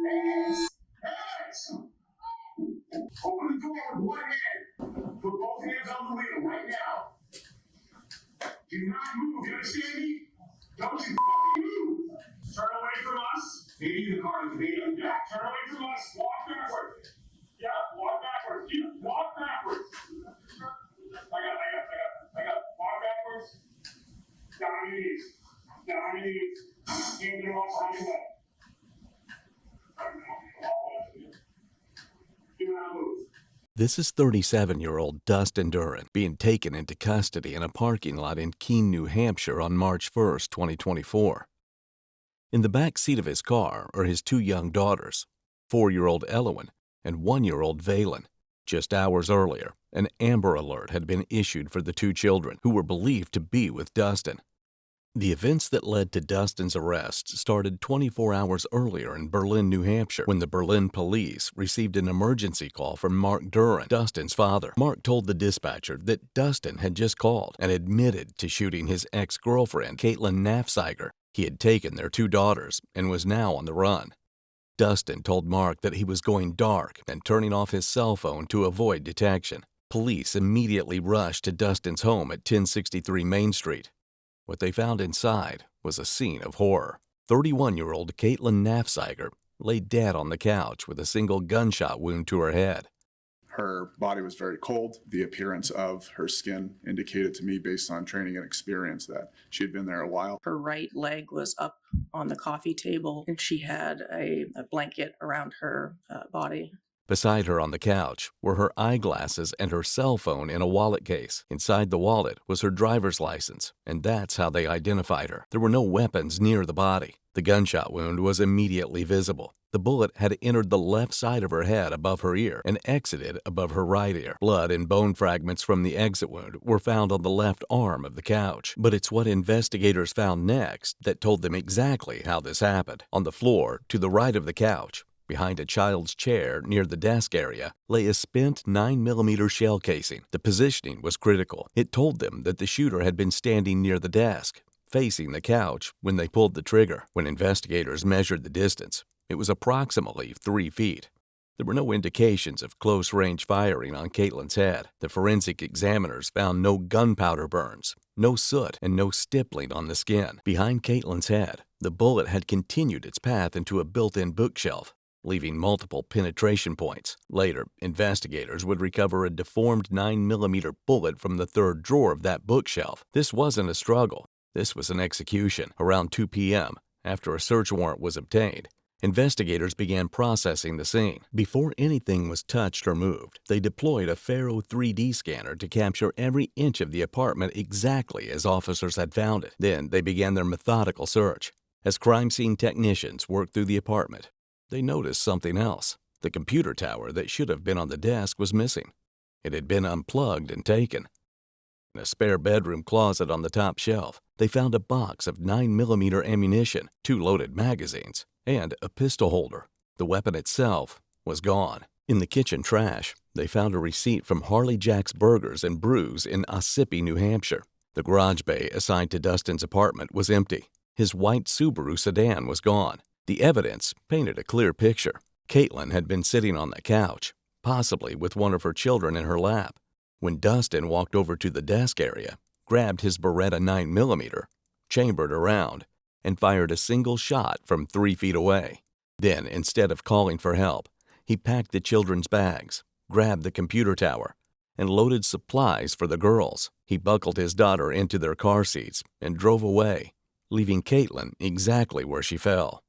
Hands! Open the door with one hand. Put both hands on the wheel right now. Do not move, you understand me? Don't you fucking move! Turn away from us. Maybe the car is made on back. Turn away from us. Walk backwards. Yeah, walk backwards. You walk backwards. I got. Walk backwards. Down on your knees. Down on your knees. Hands are off on your leg. Do not move. This is 37-year-old Dustin Duren being taken into custody in a parking lot in Keene, New Hampshire on March 1, 2024. In the back seat of his car are his two young daughters, 4-year-old Elowen and 1-year-old Valen. Just hours earlier, an Amber Alert had been issued for the two children, who were believed to be with Dustin. The events that led to Dustin's arrest started 24 hours earlier in Berlin, New Hampshire, when the Berlin police received an emergency call from Mark Duren, Dustin's father. Mark told the dispatcher that Dustin had just called and admitted to shooting his ex-girlfriend, Caitlyn Naffziger. He had taken their two daughters and was now on the run. Dustin told Mark that he was going dark and turning off his cell phone to avoid detection. Police immediately rushed to Dustin's home at 1063 Main Street. What they found inside was a scene of horror. 31-year-old Caitlyn Naffziger lay dead on the couch with a single gunshot wound to her head. Her body was very cold. The appearance of her skin indicated to me, based on training and experience, that she had been there a while. Her right leg was up on the coffee table, and she had a blanket around her body. Beside her on the couch were her eyeglasses and her cell phone in a wallet case. Inside the wallet was her driver's license, and that's how they identified her. There were no weapons near the body. The gunshot wound was immediately visible. The bullet had entered the left side of her head above her ear and exited above her right ear. Blood and bone fragments from the exit wound were found on the left arm of the couch. But it's what investigators found next that told them exactly how this happened. On the floor to the right of the couch, behind a child's chair near the desk area, lay a spent 9mm shell casing. The positioning was critical. It told them that the shooter had been standing near the desk, facing the couch, when they pulled the trigger. When investigators measured the distance, it was approximately 3 feet. There were no indications of close-range firing on Caitlyn's head. The forensic examiners found no gunpowder burns, no soot, and no stippling on the skin. Behind Caitlyn's head, the bullet had continued its path into a built-in bookshelf, leaving multiple penetration points. Later, investigators would recover a deformed 9mm bullet from the third drawer of that bookshelf. This wasn't a struggle. This was an execution. Around 2 p.m., after a search warrant was obtained, investigators began processing the scene. Before anything was touched or moved, they deployed a Faro 3D scanner to capture every inch of the apartment exactly as officers had found it. Then they began their methodical search. As crime scene technicians worked through the apartment, they noticed something else. The computer tower that should have been on the desk was missing. It had been unplugged and taken. In a spare bedroom closet on the top shelf, they found a box of 9mm ammunition, 2 loaded magazines, and a pistol holder. The weapon itself was gone. In the kitchen trash, they found a receipt from Harley Jack's Burgers and Brews in Ossipee, New Hampshire. The garage bay assigned to Dustin's apartment was empty. His white Subaru sedan was gone. The evidence painted a clear picture. Caitlyn had been sitting on the couch, possibly with one of her children in her lap, when Dustin walked over to the desk area, grabbed his Beretta 9mm, chambered around, and fired a single shot from 3 feet away. Then, instead of calling for help, he packed the children's bags, grabbed the computer tower, and loaded supplies for the girls. He buckled his daughter into their car seats and drove away, leaving Caitlyn exactly where she fell.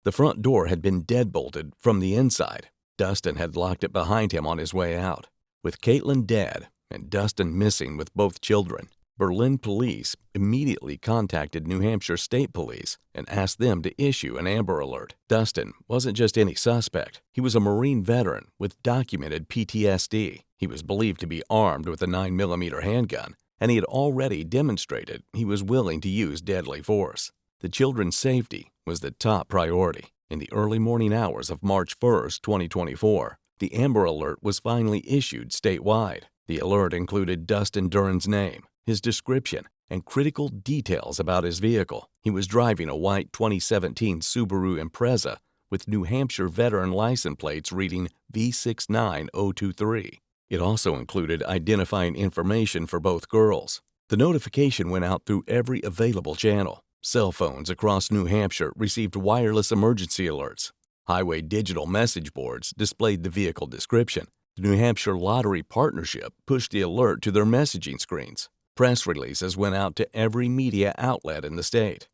The front door had been deadbolted from the inside. Dustin had locked it behind him on his way out. With Caitlyn dead and Dustin missing with both children, Berlin police immediately contacted New Hampshire State Police and asked them to issue an Amber Alert. Dustin wasn't just any suspect. He was a Marine veteran with documented PTSD. He was believed to be armed with a 9mm handgun, and he had already demonstrated he was willing to use deadly force. The children's safety was the top priority. In the early morning hours of March 1, 2024, the Amber Alert was finally issued statewide. The alert included Dustin Duren's name, his description, and critical details about his vehicle. He was driving a white 2017 Subaru Impreza with New Hampshire veteran license plates reading V69023. It also included identifying information for both girls. The notification went out through every available channel. Cell phones across New Hampshire received wireless emergency alerts. Highway digital message boards displayed the vehicle description. The New Hampshire Lottery Partnership pushed the alert to their messaging screens. Press releases went out to every media outlet in the state.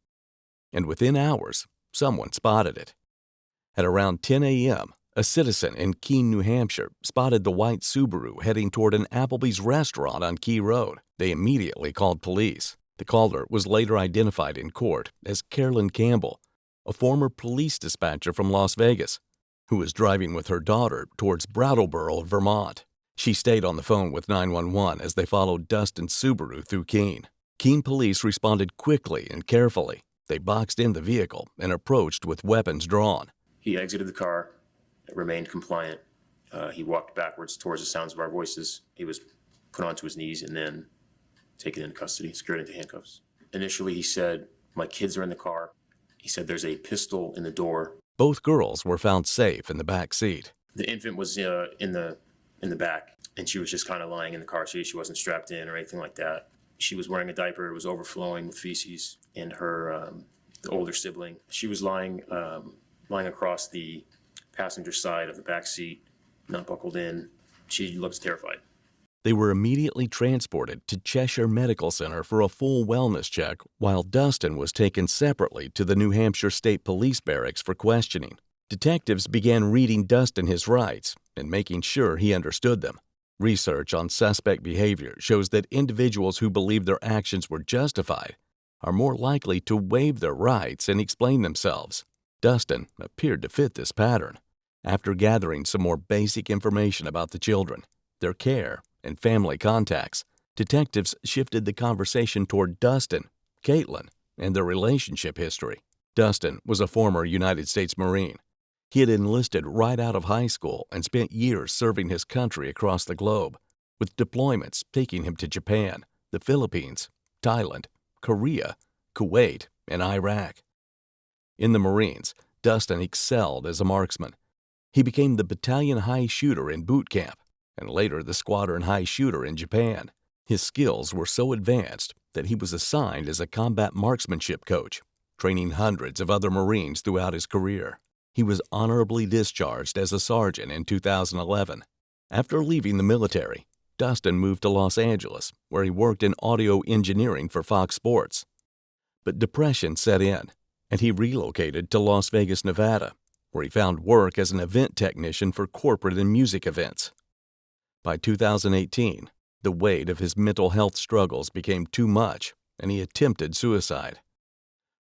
And within hours, someone spotted it. At around 10 a.m., a citizen in Keene, New Hampshire, spotted the white Subaru heading toward an Applebee's restaurant on Key Road. They immediately called police. The caller was later identified in court as Caitlyn Campbell, a former police dispatcher from Las Vegas, who was driving with her daughter towards Brattleboro, Vermont. She stayed on the phone with 911 as they followed Dustin's Subaru through Keene. Keene police responded quickly and carefully. They boxed in the vehicle and approached with weapons drawn. He exited the car, remained compliant. He walked backwards towards the sounds of our voices. He was put onto his knees and then taken into custody, secured into handcuffs. Initially, he said, "My kids are in the car." He said, "There's a pistol in the door." Both girls were found safe in the back seat. The infant was in the back, and she was just kind of lying in the car seat. She wasn't strapped in or anything like that. She was wearing a diaper. It was overflowing with feces. And her the older sibling, she was lying across the passenger side of the back seat, not buckled in. She looks terrified. They were immediately transported to Cheshire Medical Center for a full wellness check, while Dustin was taken separately to the New Hampshire State Police Barracks for questioning. Detectives began reading Dustin his rights and making sure he understood them. Research on suspect behavior shows that individuals who believe their actions were justified are more likely to waive their rights and explain themselves. Dustin appeared to fit this pattern. After gathering some more basic information about the children, their care, and family contacts, detectives shifted the conversation toward Dustin, Caitlyn, and their relationship history. Dustin was a former United States Marine. He had enlisted right out of high school and spent years serving his country across the globe, with deployments taking him to Japan, the Philippines, Thailand, Korea, Kuwait, and Iraq. In the Marines, Dustin excelled as a marksman. He became the battalion high shooter in boot camp, and later the squadron high shooter in Japan. His skills were so advanced that he was assigned as a combat marksmanship coach, training hundreds of other Marines throughout his career. He was honorably discharged as a sergeant in 2011. After leaving the military, Dustin moved to Los Angeles, where he worked in audio engineering for Fox Sports. But depression set in, and he relocated to Las Vegas, Nevada, where he found work as an event technician for corporate and music events. By 2018, the weight of his mental health struggles became too much, and he attempted suicide.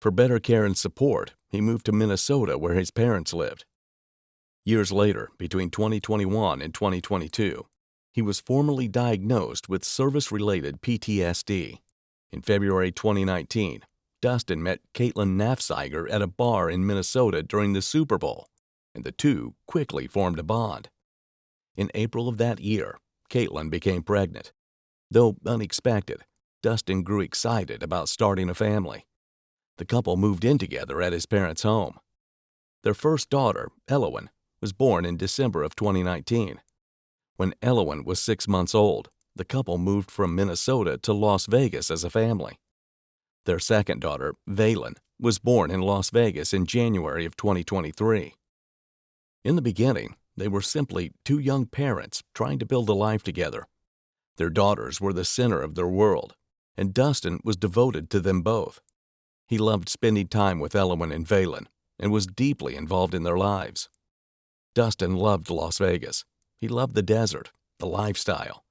For better care and support, he moved to Minnesota, where his parents lived. Years later, between 2021 and 2022, he was formally diagnosed with service-related PTSD. In February 2019, Dustin met Caitlyn Naffziger at a bar in Minnesota during the Super Bowl, and the two quickly formed a bond. In April of that year, Caitlyn became pregnant. Though unexpected, Dustin grew excited about starting a family. The couple moved in together at his parents' home. Their first daughter, Elowen, was born in December of 2019. When Elowen was 6 months old, the couple moved from Minnesota to Las Vegas as a family. Their second daughter, Valen, was born in Las Vegas in January of 2023. In the beginning, they were simply two young parents trying to build a life together. Their daughters were the center of their world, and Dustin was devoted to them both. He loved spending time with Elowen and Valen and was deeply involved in their lives. Dustin loved Las Vegas. He loved the desert, the lifestyle.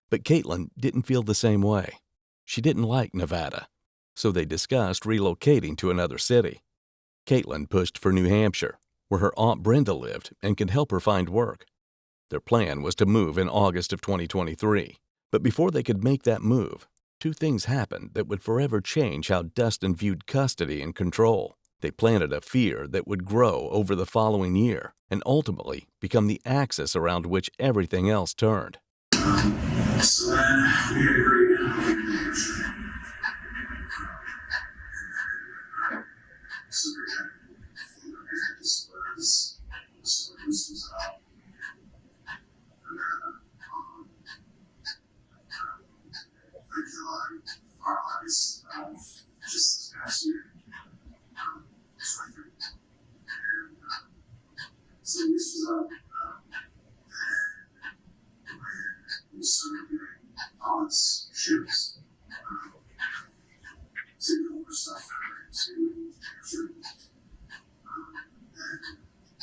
But Caitlyn didn't feel the same way. She didn't like Nevada, so they discussed relocating to another city. Caitlyn pushed for New Hampshire, where her Aunt Brenda lived and could help her find work. Their plan was to move in August of 2023. But before they could make that move, two things happened that would forever change how Dustin viewed custody and control. They planted a fear that would grow over the following year and ultimately become the axis around which everything else turned. So then we agreed. So this was July, August of just this past year. 23. And so this was when we started doing odds shifts to go over stuff to Hampshire.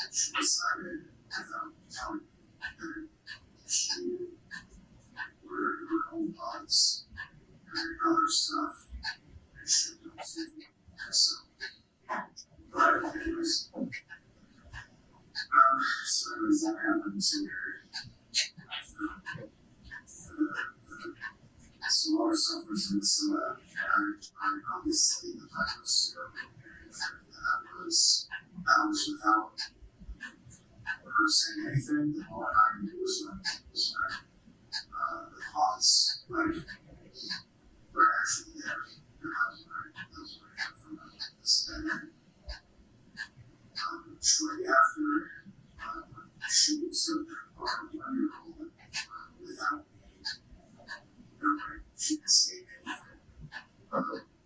And she decided without telling me that she ordered her own odds and other stuff and shipped them to herself. But anyways, so as that happened to her, some other stuff was in some, I obviously the fact was that was without her saying anything. The all I knew was when the cause, like, were actually there. And that was what I got from this. And then, shortly after, she was a 1-year-old without me. Nobody, she didn't say anything.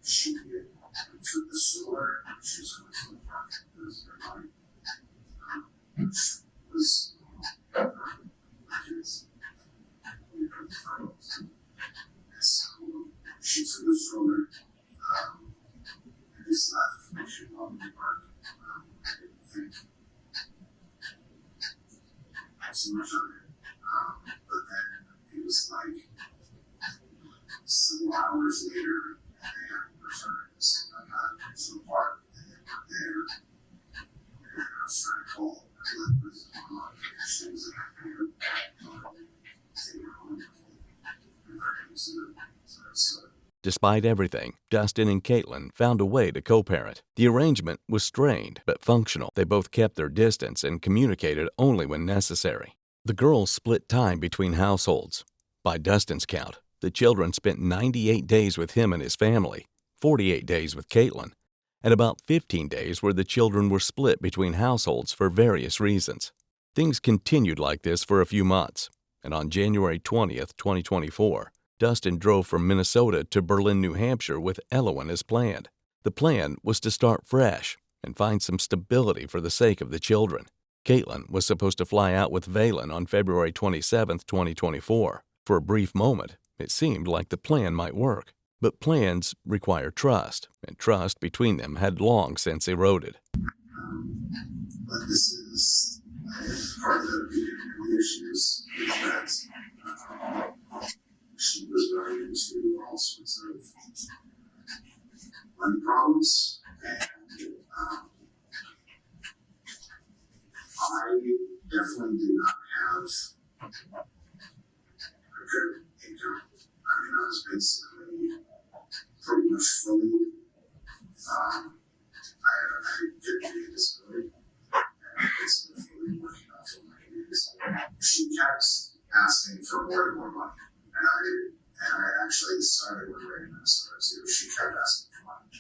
She took the store, she was going to the park, because her mind was so she took the stroller and just left. She walked in the park. I didn't think too much of it. But then it was like some hours later, they had returned. So I got to the park and they were there. And I was trying to call. I let this on. She was like, take her home. And I was so Despite everything, Dustin and Caitlyn found a way to co-parent. The arrangement was strained but functional. They both kept their distance and communicated only when necessary. The girls split time between households. By Dustin's count, the children spent 98 days with him and his family, 48 days with Caitlyn, and about 15 days where the children were split between households for various reasons. Things continued like this for a few months, and on January 20th, 2024, Dustin drove from Minnesota to Berlin, New Hampshire with Elowen as planned. The plan was to start fresh and find some stability for the sake of the children. Caitlyn was supposed to fly out with Valen on February 27, 2024. For a brief moment, it seemed like the plan might work. But plans require trust, and trust between them had long since eroded. But this is part of the issues is that she was running into all sorts of money problems, and I definitely did not have a good income. I mean, I was basically pretty much fully, I had a good disability, and I basically fully working off of my disability. She kept asking for more and more money. And I actually started with her in Minnesota too. She kept asking for money.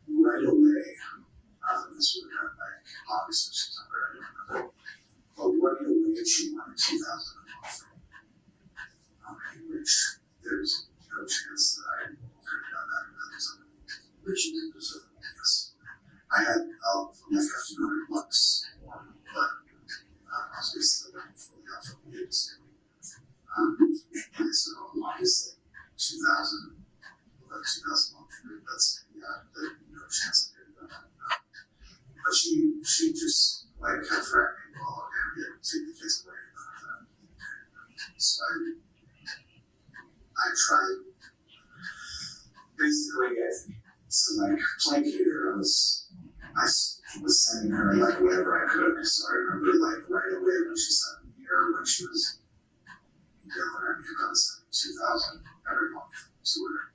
Right away, this would have been like August or September, I don't remember. But right away, she wanted $2,000 a month. Which there's no chance that I could have done that in Minnesota. Which was yes. I had like a few $100, but I was basically fully off of the industry. And so obviously 2000 that's there's no chance I could have done that. But she just like kept threatening, well, I'm gonna take the kids away. So I tried basically to like placate her. I was sending her like whatever I could. So I remember like right away when she sent me here when she was yelling at me about sending 2,000 every month to her.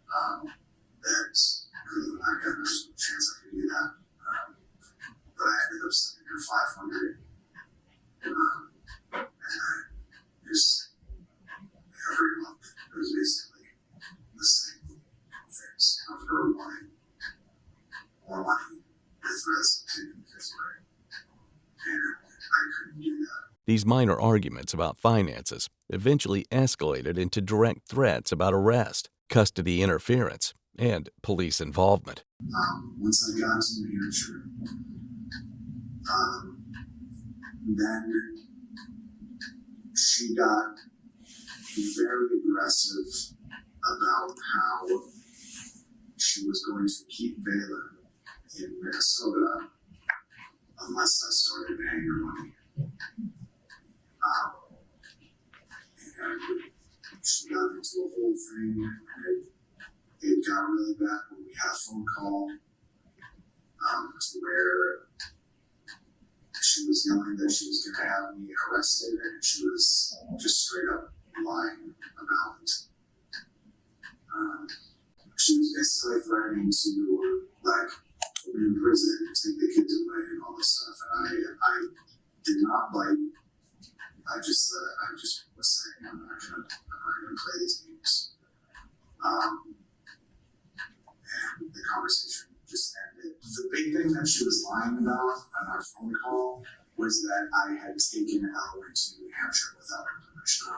That I got no chance I could do that. But I ended up sending her 500. And I just every month it was basically the same things of her wanting more money threats of taking the kids away. And I couldn't do that. These minor arguments about finances eventually escalated into direct threats about arrest, custody interference, and police involvement. Once I got to New Hampshire, then she got very aggressive about how she was going to keep Valen in Minnesota unless I started paying her money. And she got into a whole thing, and it got really bad when we had a phone call to where she was yelling that she was going to have me arrested, and she was just straight up lying about it. She was basically threatening to, like, put me in prison and take the kids away and all this stuff. And I did not bite. I just was saying, I'm not gonna play these games. And the conversation just ended. The big thing that she was lying about on our phone call was that I had taken Ellen to New Hampshire without her permission,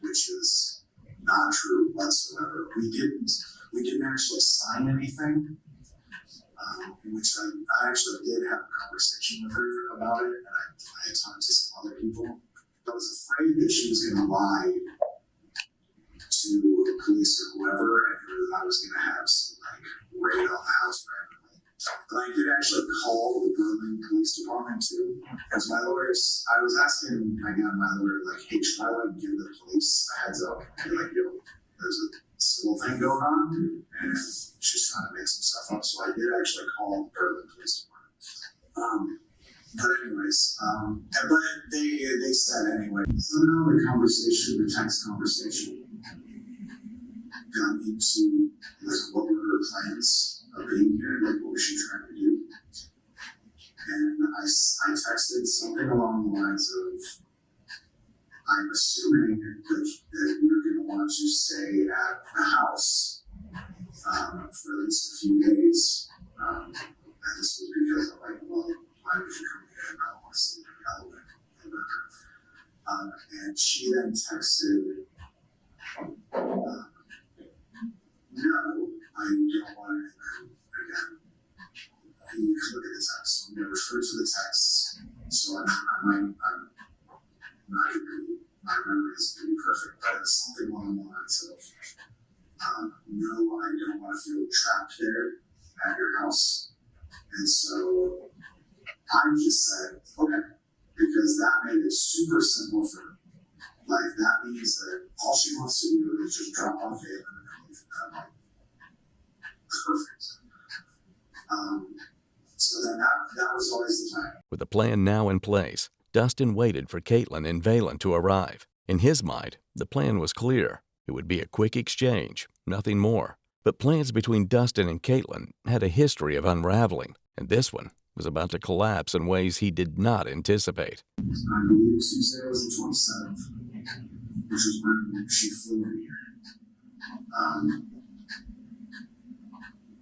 which is not true whatsoever. We didn't actually sign anything, which I actually did have a conversation with her about it, and I had talked to some other people. I was afraid that she was going to lie to the police or whoever, and I was going to have some raid on the house randomly. But I did actually call the Berlin Police Department too, because my lawyers. I was asking again my lawyer, hey, should I give the police a heads up? And yo, there's a civil thing going on, and she's trying to make some stuff up. So I did actually call the Berlin Police Department. But anyways, but they said anyway. So now the text conversation, got into what were her plans of being here, what was she trying to do. And I texted something along the lines of, I'm assuming that you're going to want to stay at the house for at least a few days. And this was because I'm well, why would you come here? I don't want to sleep in California. And she then texted, no, I don't want to. Again, you can look at the text. So I'm going to refer to the text. So I'm not going to be, my memory isn't going to be perfect, but it's something along the lines of, no, I don't want to feel trapped there at your house. And so I just said, okay, because that made it super simple for me. That means that all she wants to do is just drop off Valen and leave that. Perfect. So then that was always the time. With the plan now in place, Dustin waited for Caitlyn and Valen to arrive. In his mind, the plan was clear. It would be a quick exchange, nothing more. But plans between Dustin and Caitlyn had a history of unraveling, and this one was about to collapse in ways he did not anticipate. I believe Tuesday was the 27th, which was when she flew in here.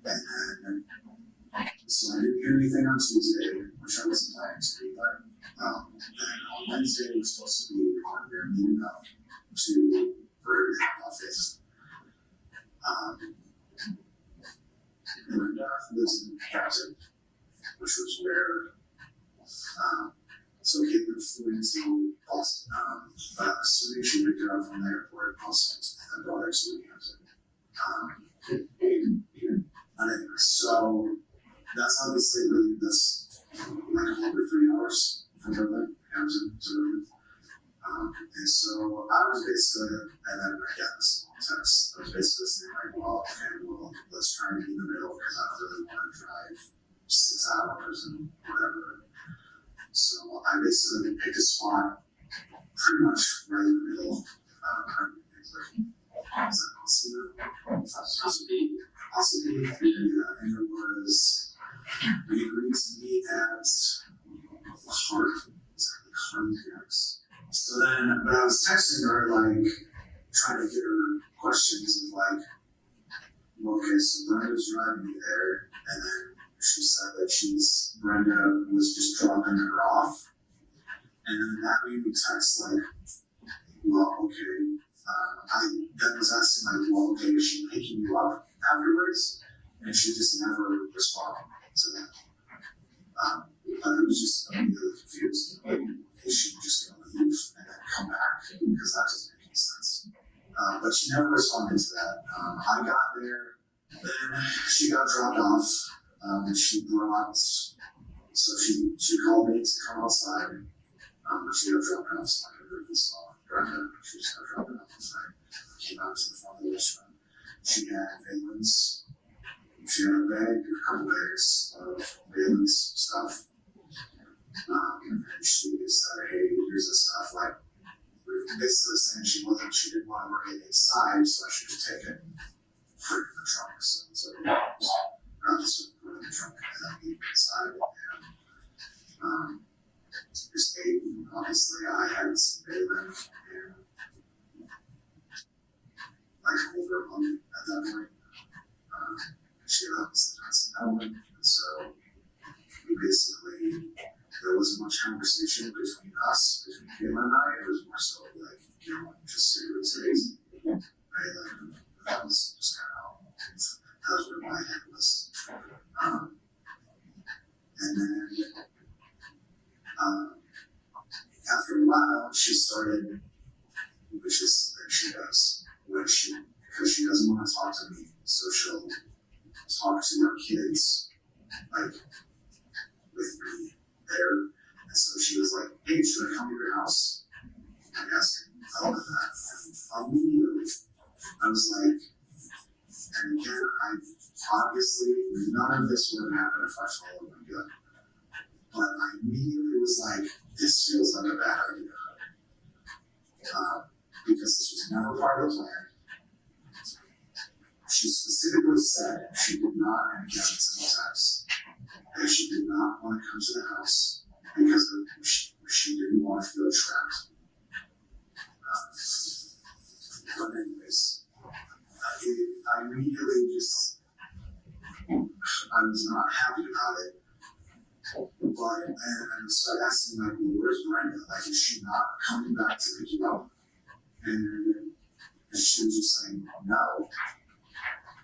And then, so I didn't hear anything on Tuesday, which I wasn't planning to, but then on Wednesday we were supposed to be on there meeting up for her office. Linda lives in Hampshire, which was where, so Caitlyn flew into Boston, assuming she picked her up from the airport in Boston, and brought her to New Hampshire. Anyway, so that's obviously really over 3 hours from Berlin, Hampton to Berlin. And so I was basically, and then I got this text, I was basically saying well, let's try and be in the middle because I don't really want to drive 6 hours and whatever. So I basically picked a spot pretty much right in the middle. Possibly, and it was, we agreed to meet at Hart. So then, but I was texting her, trying to get her questions of well, okay, so Brenda's driving me there, and then She said that Brenda was just dropping her off. And then that made me text like, well, okay. I then was asking like, well, okay, is she picking you up afterwards? And she just never responded to that. But I was just immediately confused. Like, is she just going to leave and then come back? Because that doesn't make any sense. But she never responded to that. I got there, then she got dropped off. And she brought, so she called me to come outside. She got dropped off, so I could hear this all. She just got dropped off outside. Came out to the front of the restaurant. She had Valen's. She had a bag, a couple bags of Valen's stuff. And she said, hey, here's the stuff. Like, basically saying she didn't want to bring it inside, so I should just take it, put it in the trunk. So it's like, grab this one, put it in the trunk, and then leave it inside. And just ate. Obviously, I hadn't seen Valen in like over a month at that point. She had obviously not seen Ellen, and so we basically, there wasn't much conversation between Caitlyn and I. It was more so like, just serious. Right? Like, that was just kind of that was where my head was. And then after a while, she started, which is something she does, because she doesn't want to talk to me, so she'll talk to her kids, like, with me there. And so she was like, hey, should I come to your house? I asked her, I love that. Immediately, I was like, and again, obviously, none of this would have happened if I followed my gut. But I immediately was like, this feels like a bad idea. Because this was never part of the plan. She specifically said she did not, and again, it's in the text, that she did not want to come to the house because she didn't want to feel trapped. But anyways, I immediately just, I was not happy about it. But, and I started asking, like, well, where's Brenda? Like, is she not coming back to pick you up? And she was just saying, no.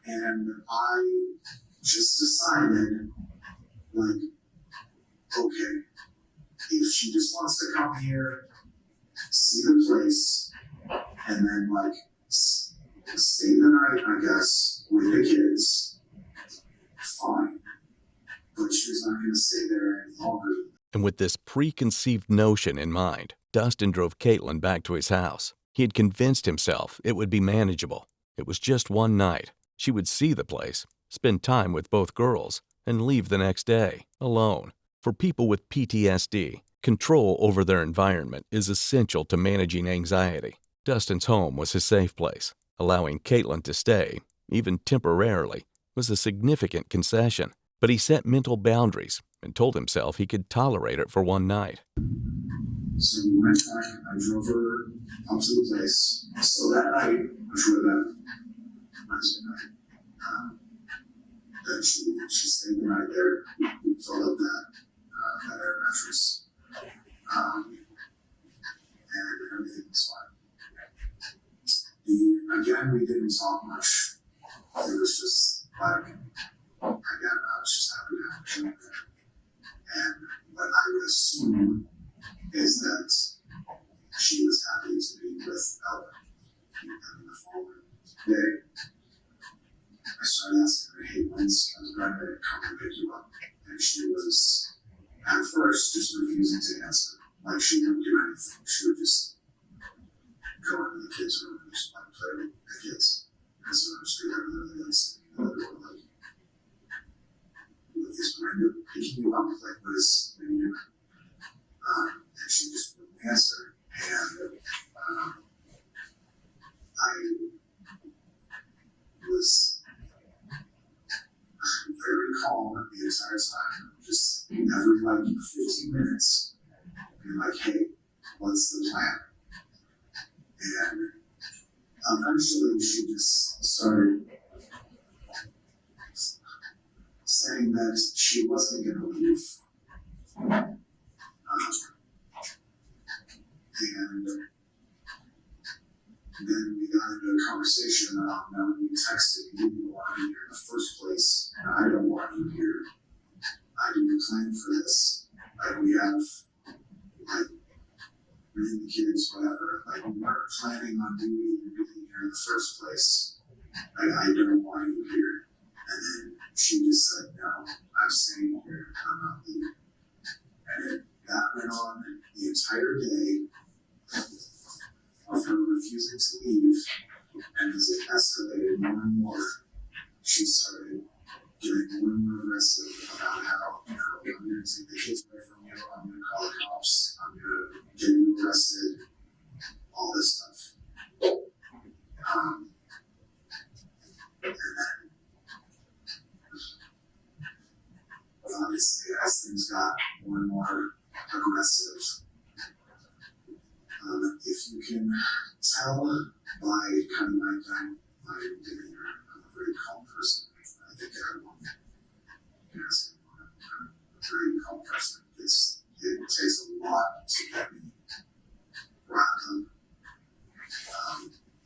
And I just decided, like, okay, if she just wants to come here, see the place, and then, like, stay the night, I guess, with the kids, fine. But she was not going to stay there any longer. And with this preconceived notion in mind, Dustin drove Caitlyn back to his house. He had convinced himself it would be manageable. It was just one night. She would see the place, spend time with both girls, and leave the next day, alone. For people with PTSD, control over their environment is essential to managing anxiety. Dustin's home was his safe place. Allowing Caitlyn to stay, even temporarily, was a significant concession. But he set mental boundaries and told himself he could tolerate it for one night. So we went back, I drove her up to the place. So that night, which was that Wednesday night, then she stayed the night there. We filled up that air mattress. And everything was fine. Again, we didn't talk much. It was just like, again, I was just happy to have Jim there. And what I would assume is that she was happy to be with Ellen. And the following day, I started asking her, hey, when's Brenda come and pick you up? And she was, at first, just refusing to answer. Like, she didn't do anything. She would just go into the kids' room and just like play with the kids. And so I just be like, literally, like, sitting in the door, like, is Brenda picking you up? Like, what are you doing? And she just wouldn't answer. And I was very calm the entire time. Just every, like, 15 minutes, being like, hey, what's the plan? And eventually she just started saying that she wasn't going to leave. And then we got into a conversation about now we texted, you didn't want you here in the first place, and I don't want you here. I didn't plan for this. Like, we have, like, me and the kids, whatever. Like, we weren't planning on doing anything here in the first place. Like, I don't want you here. And then she just said, no, I'm staying here. I'm not leaving. And that went on the entire day of her refusing to leave. And as it escalated more and more, she started getting more and more aggressive about how, I'm going to take the kids away from you, I'm going to call the cops, I'm going to get you arrested, all this stuff. And then, obviously, as things got more and more aggressive, if you can tell by kind of my demeanor, I'm a very calm person. I think everyone can ask me, I'm a very calm person. It takes a lot to get me riled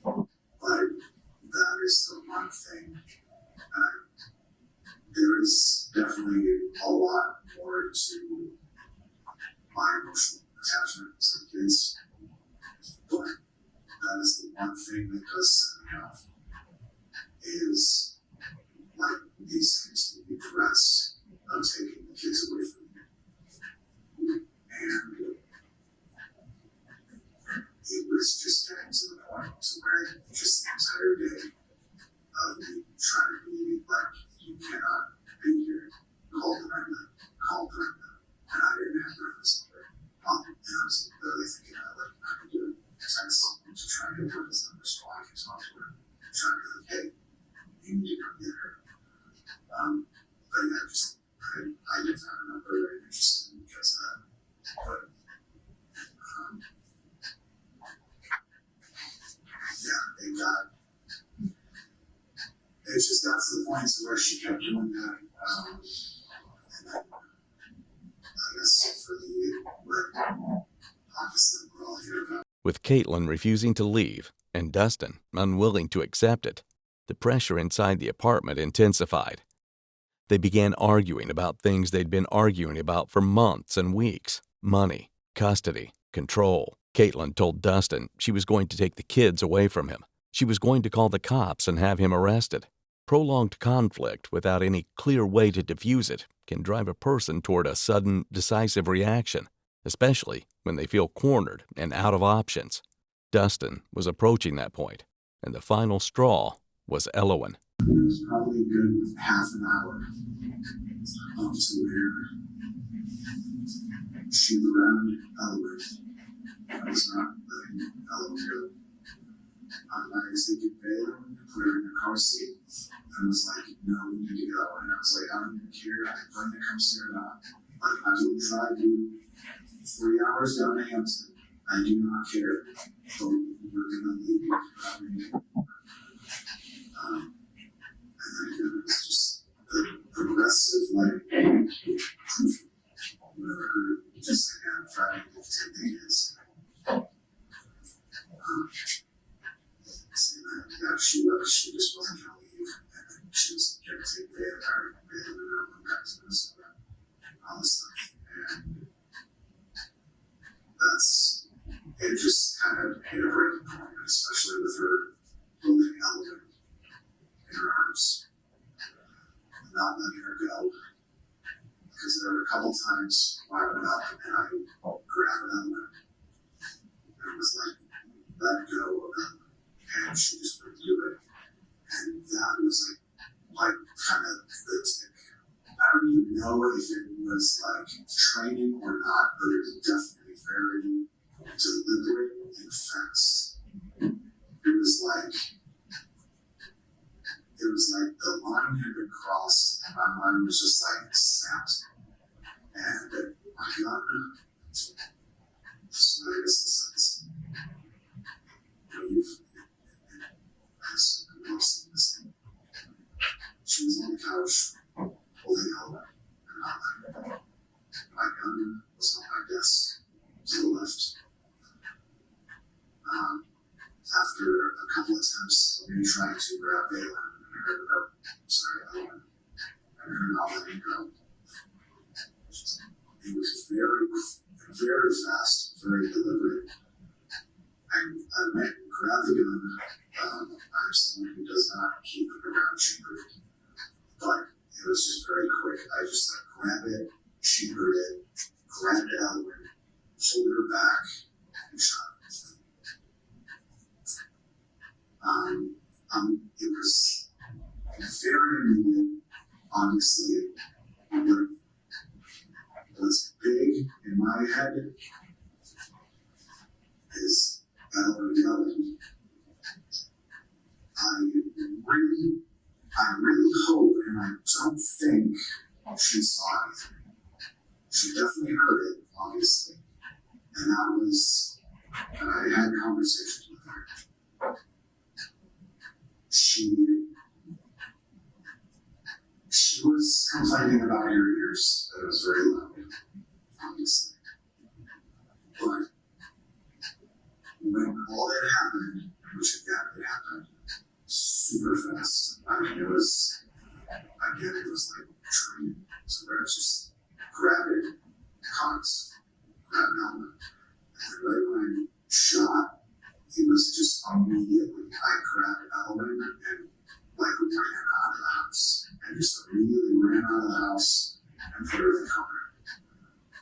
up. But that is the one thing. There is definitely a lot more to my emotional attachment to the kids. But that is the one thing that does set me off, is like these continued threats of taking the kids away from me. And it was just getting to the point to where just the entire day of me trying to be like, you cannot be here, call Brenda, and I didn't have Brenda's number. And I was literally thinking, like, I could do it. Text something to try to get Brenda's number so I can talk to her. Trying to be like, hey, you need to come get her. But yeah, I didn't have a number very interested because of that. But yeah, it just got to the point to where she kept doing that. And then, I guess for the obviously we're all here about. With Caitlyn refusing to leave and Dustin unwilling to accept it, the pressure inside the apartment intensified. They began arguing about things they'd been arguing about for months and weeks: money, custody, control. Caitlyn told Dustin she was going to take the kids away from him. She was going to call the cops and have him arrested. Prolonged conflict without any clear way to diffuse it can drive a person toward a sudden, decisive reaction, especially when they feel cornered and out of options. Dustin was approaching that point, and the final straw was Elowen. It was probably a good half an hour up to where she grabbed Elowen. I was not letting Elowen go. I taken Baylor and put her in the car seat and was like, no, we need to go. And I was like, I don't even care if Brenda comes here or not. Like, I will drive you 3 hours down to Hampton. I do not care. So we're going to leave you. And then again, it was just the progressive, like, whatever, just again, trying to take the kids. Saying that, yeah, she just wasn't going to leave. And then she was going to take Baylor and went back to Minnesota and all this stuff. And it just kind of hit a breaking point, especially with her holding Elowen in her arms and not letting her go. Because there were a couple times where I went up and I grabbed Elowen and it was like, let go of Elowen. And she just wouldn't do it. And that was like kind of the tick. I don't even know if it was like training or not, but it was definitely very deliberate and fast. It was like the line had been crossed and my mind was just like snapped. And my God, so I guess it's sense. She was on the couch holding Ellen and not letting her. My gun was on my desk to the left. After a couple attempts of me trying to grab Ellen, Ellen, and her not letting go, it was very, very fast, very deliberate. I went and grabbed the gun. I'm someone who does not keep it around cheaper, but it was just very quick. I just grabbed it, cheapered it, grabbed Ellen, pulled her back, and shot her. It was very immediate, obviously. What was big in my head is Ellen yelling. I really hope, and I don't think she saw anything. She definitely heard it, obviously. And I had conversations with her. She was complaining about her ears, that it was very loud, obviously. But when all that happened, which again, it happened super fast. I mean, it was like a train. So I just grabbed it, grabbed Ellen. And right when I shot, it was just immediately, I grabbed Ellen and ran out of the house. And just immediately ran out of the house and put her in the car.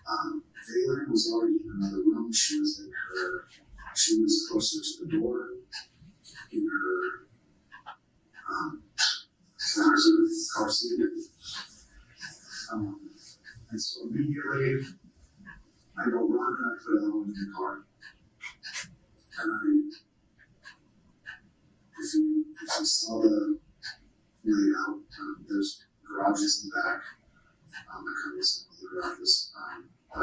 Caitlyn was already in another room. She was closer to the door in her car seat. And so immediately I go run and I put Ellen in the car. And if you saw the layout, there's garages in the back. I couldn't see all the garages. But I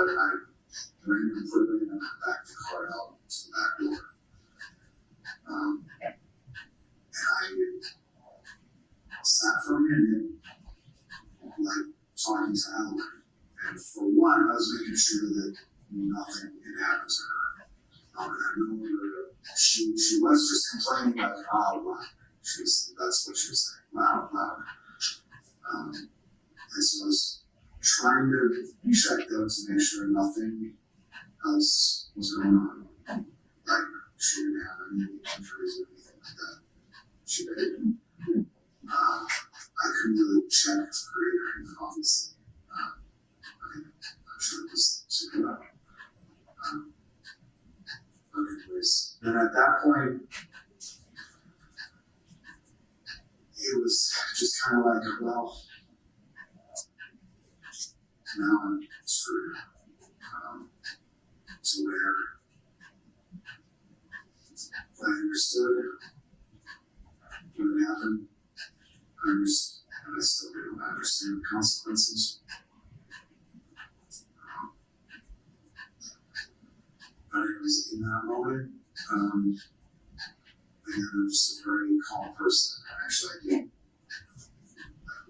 ran and put her in and I backed the car out to the back door. And I sat for a minute, talking to Ellen. And for one, I was making sure that nothing had happened to her. I know she was just complaining loud. That's what she was saying, loud. And so I was trying to check them to make sure nothing else was going on. Like, she didn't have any injuries or anything like that. She did. I couldn't really check her hearing, obviously. I'm sure it was super loud. But anyways, then at that point, it was just kind of like, well, now I'm screwed. So I understood what happened. I still don't understand the consequences. But it was in that moment, again, I'm just a very calm person. Actually,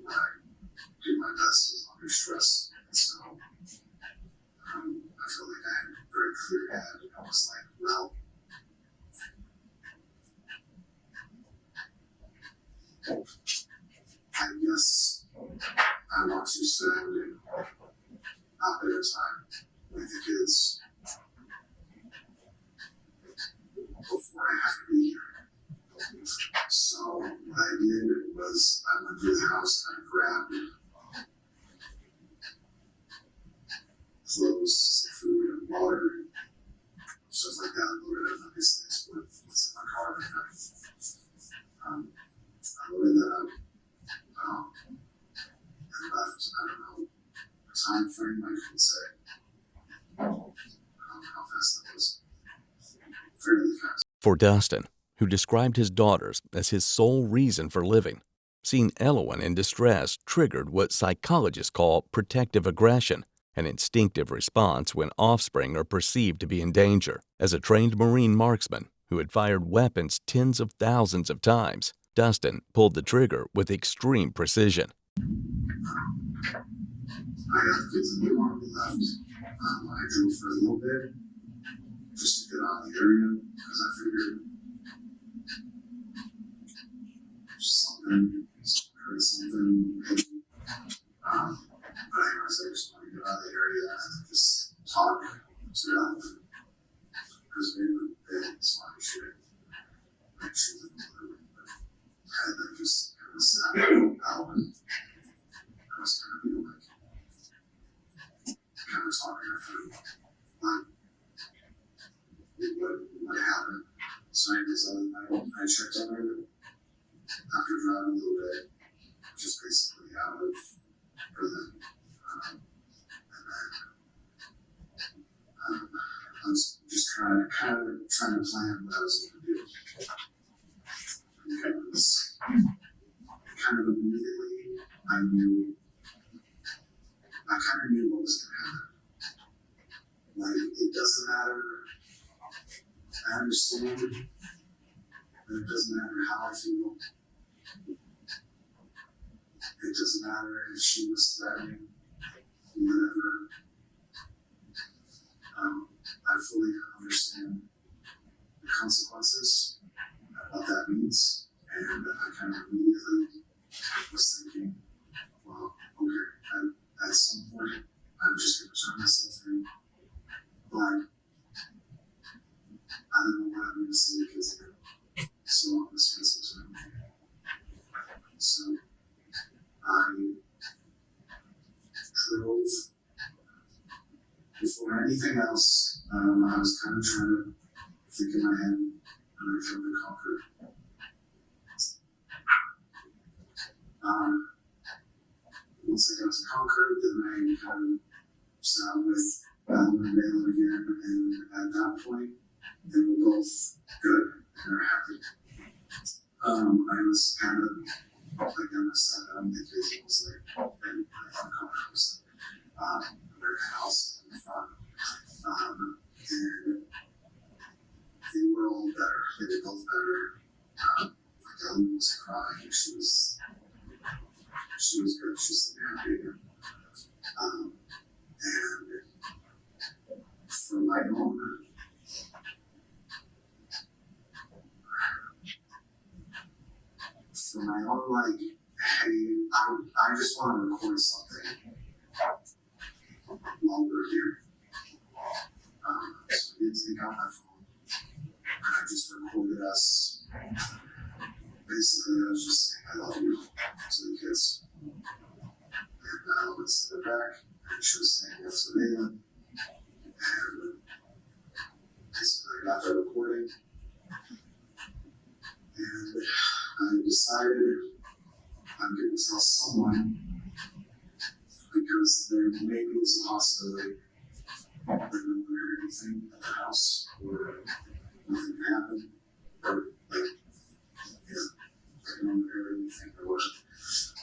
I do my best is under stress. So I feel like I had a very clear head, and I was like, well, I guess I want to spend a bit of time with the kids before I have to be here. So what I did was I went through the house and I grabbed clothes, food, and water, stuff like that. Loaded up on these things with what's in my car right now. I loaded that up and left. I don't know the time frame. I couldn't say. I don't know how fast that was. Fairly fast. For Dustin, who described his daughters as his sole reason for living, seeing Elowen in distress triggered what psychologists call protective aggression, an instinctive response when offspring are perceived to be in danger. As a trained Marine marksman who had fired weapons tens of thousands of times, Dustin pulled the trigger with extreme precision. kids in the car, we left. I drove for a little bit just to get out of the area because I figured something, heard something. But anyways, I just want to get out of the area and then just talk to them because maybe it's funny shit. Actually, and then just kind of sat out and I was kind of being like, kind of talking her through like what happened. So anyways, I checked on her after driving a little bit, just basically out of prison. And then I was just kind of trying to plan what I was going to do. Because kind of immediately I kind of knew what was going to happen. Like, it doesn't matter, I understand, but it doesn't matter how I feel. It doesn't matter if she was threatening, whatever. I fully understand the consequences, what that means, and I kind of immediately was thinking, well, okay, at some point, I'm just going to turn myself in, but I don't know what I'm going to say because it's so dismissive to me. So I drove. Before anything else, I was kind of trying to think in my head, and I drove to Concord. Once I got to Concord, then I kind of sat with unraveling again, and at that point, they were both good and are happy. I was kind of like on the side down because it was like, and I thought Concord was very house in the front. And they were all better. They were both better. Caitlyn was crying. She was good. She seemed happy. And for my own, like, hey, I just want to record something while we're here. So I didn't take out my phone. I just recorded us. Basically, I was just saying, I love you to the kids. And I went to the back, and she was saying yes to Caitlyn. And basically, I got the recording. And I decided I'm going to tell someone because there maybe is a possibility that no one heard anything at the house or nothing happened or no one heard anything or what.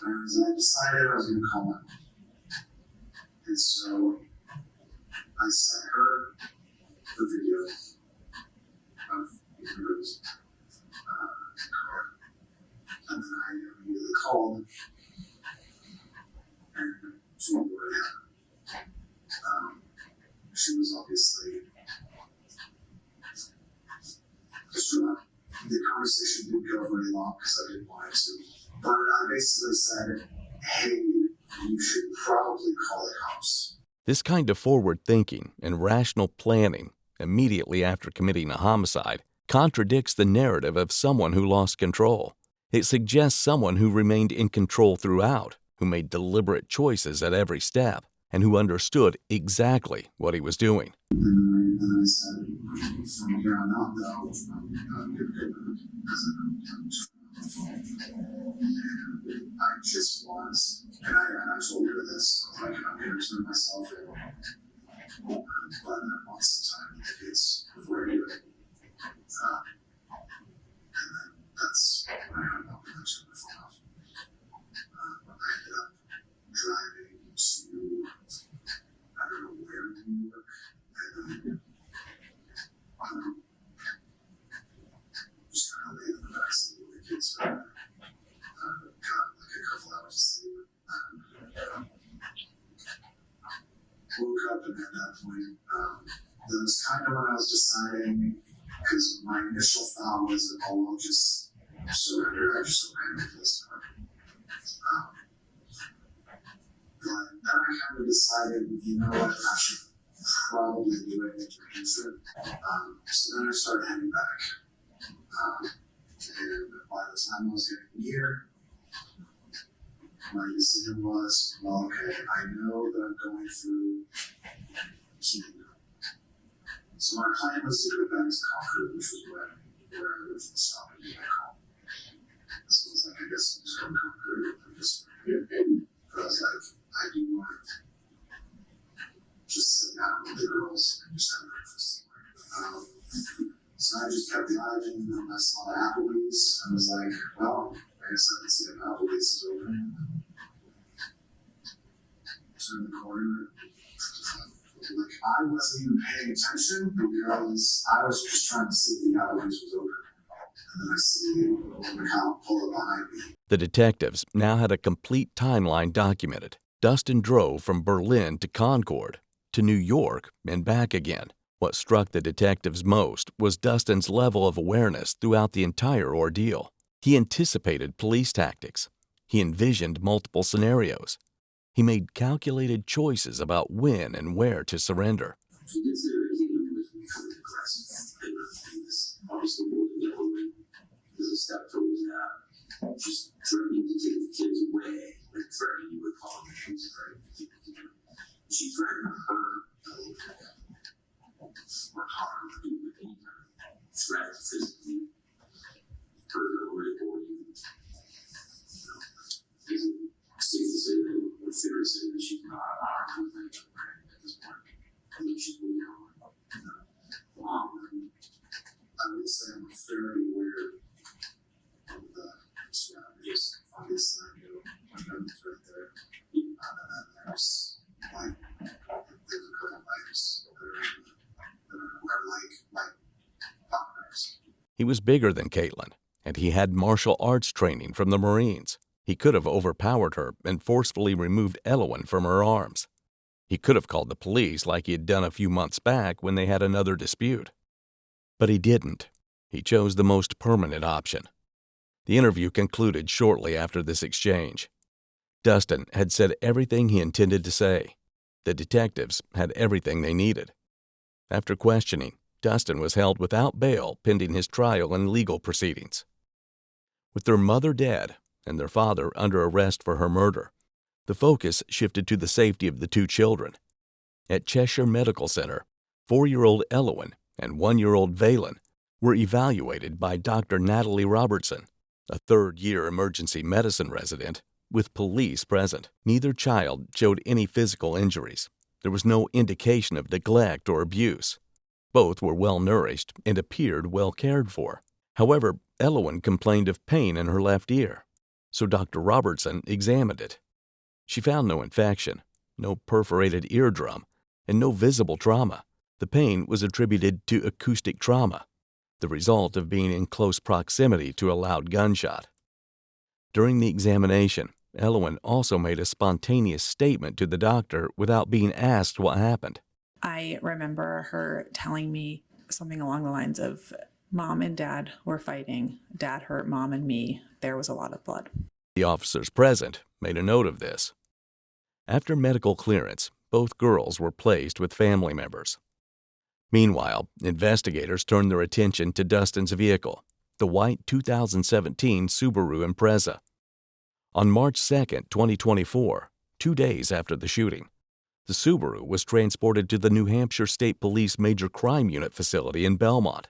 And I decided I was going to call him. And so I sent her the video of YouTuber's car. And then I immediately called and told her what happened. She was obviously distraught. The conversation didn't go very long because I didn't want it to. But I basically said, hey, you should probably call the cops. This kind of forward thinking and rational planning immediately after committing a homicide contradicts the narrative of someone who lost control. It suggests someone who remained in control throughout, who made deliberate choices at every step, and who understood exactly what he was doing. And I said, from here on out, though, I'm good because I just want, and I told her this, I was like, I'm going to turn myself in, but I want some time with the kids before I do it. And then that's when I hung up and I turned my phone off. I ended up driving to, I don't know where in New York, and then just kind of laid in the backseat with the kids for got like a couple hours of sleep. that point. That was kind of when I was deciding, because my initial thought was, oh, I'll just surrender. I just surrendered this time. But then I kind of decided, you know what, I should probably do it in Hampshire. So then I started heading back. And by the time I was getting near, my decision was, well, okay, I know that I'm going through Canada. So my plan was to go back to Concord, which was where I originally stopped and back home. So I was like, I guess I'm just going to Concord. I'm just but I was like, I do want to just sit down with the girls and just have breakfast. So I just kept driving, and then I saw the Applebee's. I was like, well, I guess I can see if Applebee's is open. Turn the corner. Like, I wasn't even paying attention because I was just trying to see if the Applebee's was open. And then I see the cop pull up behind me. The detectives now had a complete timeline documented. Dustin drove from Berlin to Concord, to New York, and back again. What struck the detectives most was Dustin's level of awareness throughout the entire ordeal. He anticipated police tactics. He envisioned multiple scenarios. He made calculated choices about when and where to surrender. He did say that he was becoming aggressive. They were doing this obviously more than gentlemen. There's a step towards that. Just threatening to take the kids away, like threatening you with calling the police, threatening to take the kids away. She threatened to hurt or harm you with any kind of threat physically, verbally, or you. Is it safe to say that, or fair to say that she's not armed with anything at this point? I mean, she's moving on. I would say I'm fairly aware of the surroundings. Obviously, I know my gun's right there. And then there's a couple of lights that are like partners. He was bigger than Caitlyn, and he had martial arts training from the Marines. He could have overpowered her and forcefully removed Elowen from her arms. He could have called the police like he had done a few months back when they had another dispute. But he didn't. He chose the most permanent option. The interview concluded shortly after this exchange. Dustin had said everything he intended to say. The detectives had everything they needed. After questioning, Dustin was held without bail pending his trial and legal proceedings. With their mother dead and their father under arrest for her murder, the focus shifted to the safety of the two children. At Cheshire Medical Center, 4-year-old Elowen and 1-year-old Valen were evaluated by Dr. Natalie Robertson, a third-year emergency medicine resident, with police present. Neither child showed any physical injuries. There was no indication of neglect or abuse. Both were well-nourished and appeared well cared for. However, Elowen complained of pain in her left ear, so Dr. Robertson examined it. She found no infection, no perforated eardrum, and no visible trauma. The pain was attributed to acoustic trauma, the result of being in close proximity to a loud gunshot. During the examination, Elowen also made a spontaneous statement to the doctor without being asked what happened. I remember her telling me something along the lines of, Mom and Dad were fighting. Dad hurt Mom and me. There was a lot of blood. The officers present made a note of this. After medical clearance, both girls were placed with family members. Meanwhile, investigators turned their attention to Dustin's vehicle, the white 2017 Subaru Impreza. On March 2, 2024, 2 days after the shooting, the Subaru was transported to the New Hampshire State Police Major Crime Unit facility in Belmont.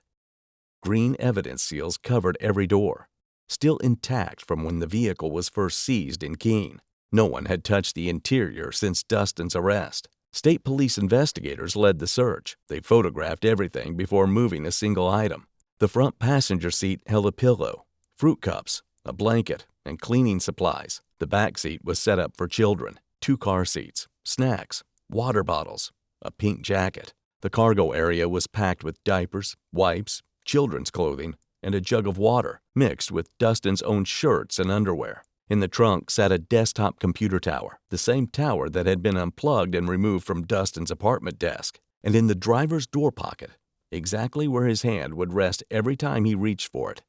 Green evidence seals covered every door, still intact from when the vehicle was first seized in Keene. No one had touched the interior since Dustin's arrest. State police investigators led the search. They photographed everything before moving a single item. The front passenger seat held a pillow, fruit cups, a blanket, and cleaning supplies. The back seat was set up for children, 2 car seats, snacks, water bottles, a pink jacket. The cargo area was packed with diapers, wipes, children's clothing, and a jug of water, mixed with Dustin's own shirts and underwear. In the trunk sat a desktop computer tower, the same tower that had been unplugged and removed from Dustin's apartment desk. And in the driver's door pocket, exactly where his hand would rest every time he reached for it,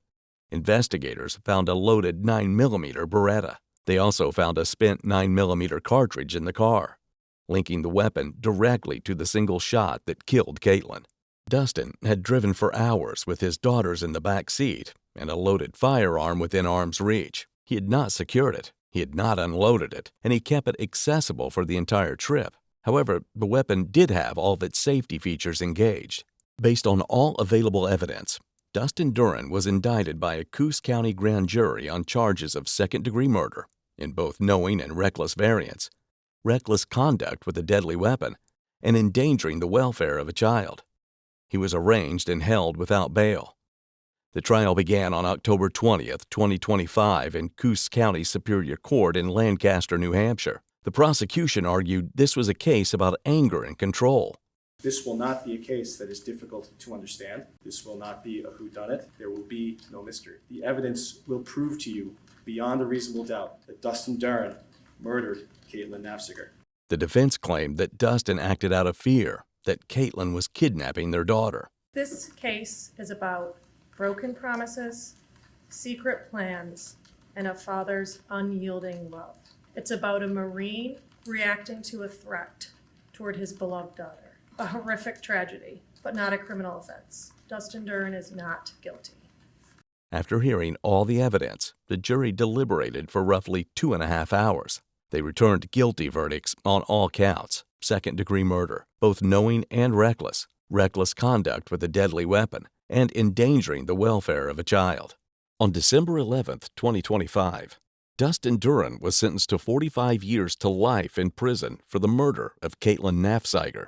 investigators found a loaded 9mm Beretta. They also found a spent 9mm cartridge in the car, linking the weapon directly to the single shot that killed Caitlyn. Dustin had driven for hours with his daughters in the back seat and a loaded firearm within arm's reach. He had not secured it, he had not unloaded it, and he kept it accessible for the entire trip. However, the weapon did have all of its safety features engaged. Based on all available evidence, Dustin Duren was indicted by a Coos County grand jury on charges of second-degree murder in both knowing and reckless variance, reckless conduct with a deadly weapon, and endangering the welfare of a child. He was arraigned and held without bail. The trial began on October 20th, 2025 in Coos County Superior Court in Lancaster, New Hampshire. The prosecution argued this was a case about anger and control. This will not be a case that is difficult to understand. This will not be a whodunit. There will be no mystery. The evidence will prove to you beyond a reasonable doubt that Dustin Duren murdered Caitlyn Naffziger. The defense claimed that Dustin acted out of fear, that Caitlyn was kidnapping their daughter. This case is about broken promises, secret plans, and a father's unyielding love. It's about a Marine reacting to a threat toward his beloved daughter. A horrific tragedy, but not a criminal offense. Dustin Duren is not guilty. After hearing all the evidence, the jury deliberated for roughly 2.5 hours. They returned guilty verdicts on all counts: second-degree murder, both knowing and reckless, reckless conduct with a deadly weapon, and endangering the welfare of a child. On December 11th, 2025, Dustin Duren was sentenced to 45 years to life in prison for the murder of Caitlyn Naffziger.